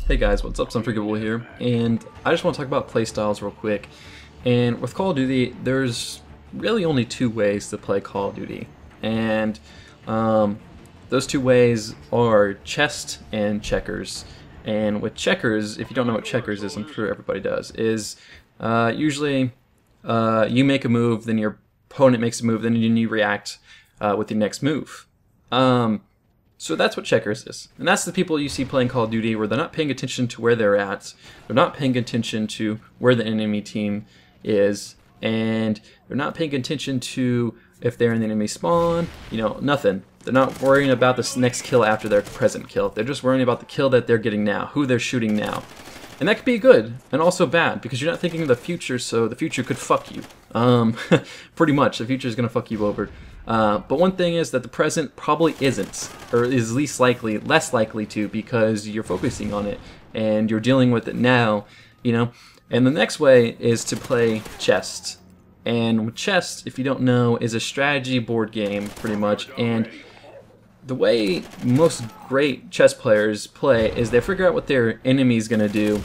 Hey guys, what's up? It's Unforgivable here, and I just want to talk about playstyles real quick. And with Call of Duty, there's really only two ways to play Call of Duty, and those two ways are chest and checkers. And with checkers, if you don't know what checkers is, I'm sure everybody does, is usually you make a move, then your opponent makes a move, then you react with the next move. So that's what checkers is. And that's the people you see playing Call of Duty where they're not paying attention to where they're at, they're not paying attention to where the enemy team is, and they're not paying attention to if they're in the enemy spawn, nothing. They're not worrying about this next kill after their present kill. They're just worrying about the kill that they're getting now, who they're shooting now. And that could be good and also bad because you're not thinking of the future, so the future could fuck you. Pretty much, the future is going to fuck you over. But one thing is that the present probably isn't, or is less likely to, because you're focusing on it and you're dealing with it now, And the next way is to play chess. And with chess, if you don't know, is a strategy board game pretty much. And the way most great chess players play is they figure out what their enemy's gonna do,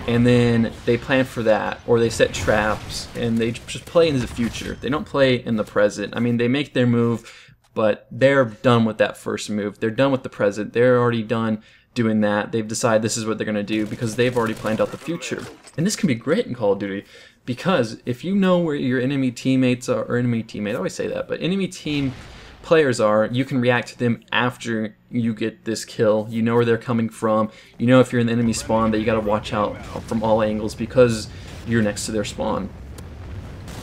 and then they plan for that, or they set traps, and they just play in the future. They don't play in the present. I mean, they make their move, but they're done with that first move. They're done with the present. They're already done doing that. They've decided this is what they're gonna do because they've already planned out the future. And this can be great in Call of Duty because if you know where your enemy teammates are, or I always say that, but enemy team players are, you can react to them after you get this kill. You know where they're coming from. You know if you're in the enemy spawn that you gotta watch out from all angles because you're next to their spawn.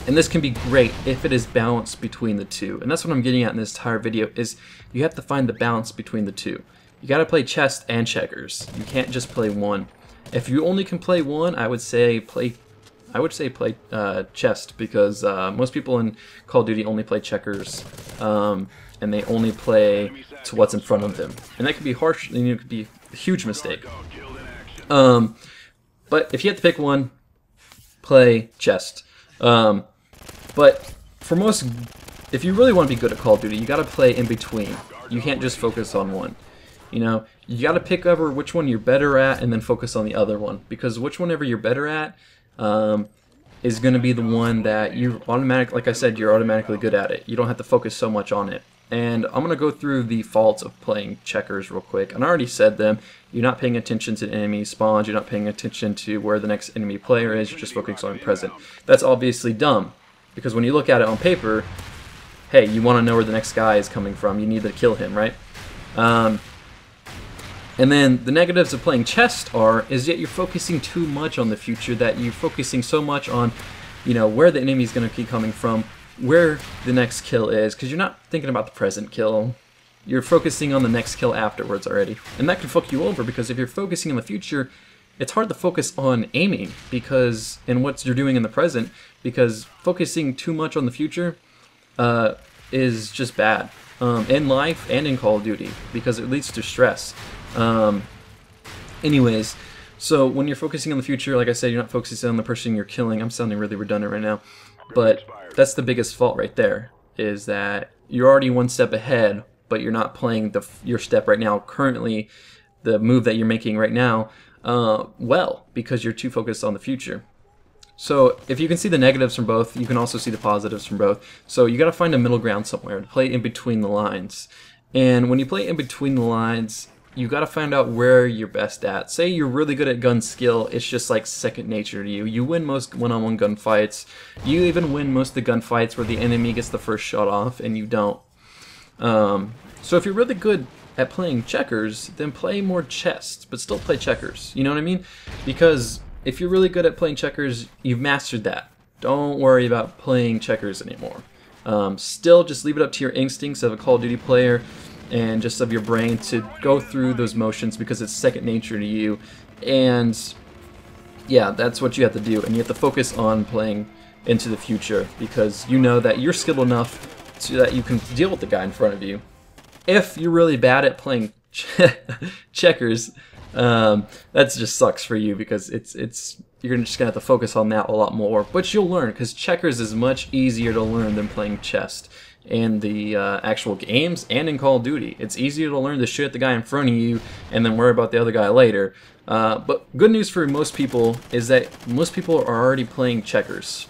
And this can be great if it is balanced between the two. And that's what I'm getting at in this entire video, is you have to find the balance between the two. You gotta play chess and checkers. You can't just play one. If you only can play one, I would say play chess, because most people in Call of Duty only play checkers, and they only play to what's in front of them, and that could be harsh, and it could be a huge mistake. But if you have to pick one, play chess. But for most, if you really want to be good at Call of Duty, you got to play in between. You can't just focus on one. You got to pick over which one you're better at, and then focus on the other one, because whichever you're better at is going to be the one that you like I said, you're automatically good at it. You don't have to focus so much on it. And I'm going to go through the faults of playing checkers real quick. And I already said them. You're not paying attention to enemy spawns. You're not paying attention to where the next enemy player is. You're just focusing on present. That's obviously dumb, because when you look at it on paper, hey, you want to know where the next guy is coming from. You need to kill him, right? And then the negatives of playing chess is that you're focusing too much on the future, that you're focusing so much on, where the enemy's going to keep coming from, where the next kill is, because you're not thinking about the present kill. You're focusing on the next kill afterwards already. And that can fuck you over, because if you're focusing on the future, it's hard to focus on aiming and what you're doing in the present, because focusing too much on the future is just bad in life and in Call of Duty, because it leads to stress. Anyways, so when you're focusing on the future, like I said, you're not focusing on the person you're killing. I'm sounding really redundant right now, but that's the biggest fault right there, is that you're already one step ahead, but you're not playing your step right now, currently, the move that you're making right now, well, because you're too focused on the future. So if you can see the negatives from both, you can also see the positives from both. So you got to find a middle ground somewhere to play in between the lines. And when you play in between the lines, you got to find out where you're best at. Say you're really good at gun skill, it's just like second nature to you. You win most one-on-one gunfights. You even win most of the gunfights where the enemy gets the first shot off and you don't. So if you're really good at playing checkers, then play more chess, but still play checkers. You know what I mean? Because if you're really good at playing checkers, you've mastered that. Don't worry about playing checkers anymore. Still, just leave it up to your instincts of a Call of Duty player, and just of your brain to go through those motions, because it's second nature to you. And yeah, that's what you have to do, and you have to focus on playing into the future, because you know that you're skilled enough so that you can deal with the guy in front of you. If you're really bad at playing checkers, that just sucks for you, because you're just gonna have to focus on that a lot more, but you'll learn, because checkers is much easier to learn than playing chess. in the actual games and in Call of Duty. It's easier to learn to shoot at the guy in front of you and then worry about the other guy later. But good news for most people is that most people are already playing checkers.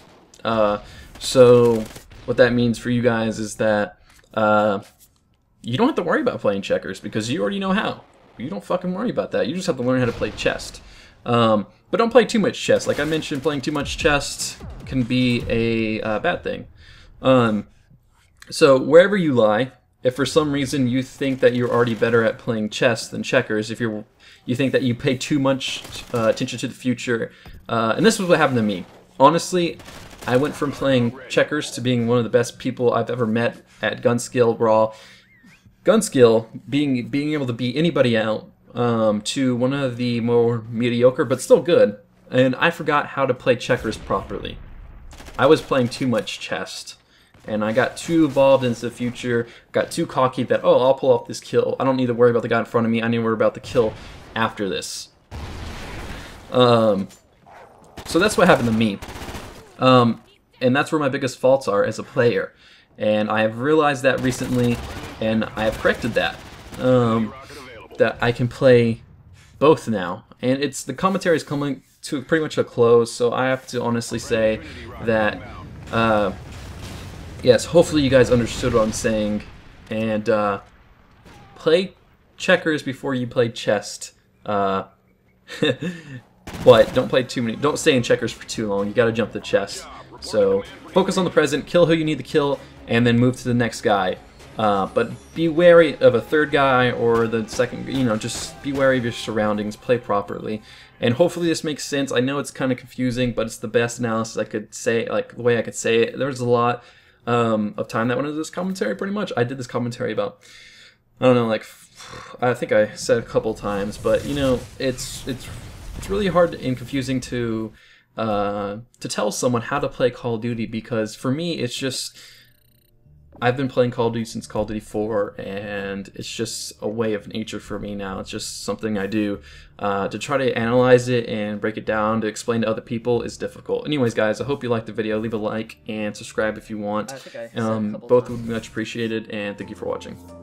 So what that means for you guys is that you don't have to worry about playing checkers because you already know how. You don't fucking worry about that. You just have to learn how to play chess. But don't play too much chess. Like I mentioned, playing too much chess can be a bad thing. So wherever you lie, if for some reason you think that you're already better at playing chess than checkers, if you think that you pay too much attention to the future, and this was what happened to me. Honestly, I went from playing checkers to being one of the best people I've ever met at gun skill raw. Gun skill, being able to beat anybody out, to one of the more mediocre but still good. And I forgot how to play checkers properly. I was playing too much chess. And I got too involved into the future, got too cocky that, oh, I'll pull off this kill. I don't need to worry about the guy in front of me. I need to worry about the kill after this. So that's what happened to me. And that's where my biggest faults are as a player. And I have realized that recently, and I have corrected that. That I can play both now. And the commentary is coming to pretty much a close, so I have to honestly say that... yes, hopefully you guys understood what I'm saying, and play checkers before you play chess. But don't play too many. Don't stay in checkers for too long. You got to jump to chess. So focus on the present, kill who you need to kill, and then move to the next guy. But be wary of a third guy or the second. You know, just be wary of your surroundings. Play properly, and hopefully this makes sense. I know it's kind of confusing, but it's the best analysis I could say. Like the way I could say it. There's a lot of time that went into this commentary. Pretty much, I did this commentary about, I don't know, like I think I said a couple times, but you know, it's really hard and confusing to tell someone how to play Call of Duty, because for me it's just, I've been playing Call of Duty since Call of Duty 4, and it's just a way of nature for me now. It's just something I do. To try to analyze it and break it down to explain to other people is difficult. Anyways, guys, I hope you liked the video. Leave a like and subscribe if you want. Both would be much appreciated, and thank you for watching.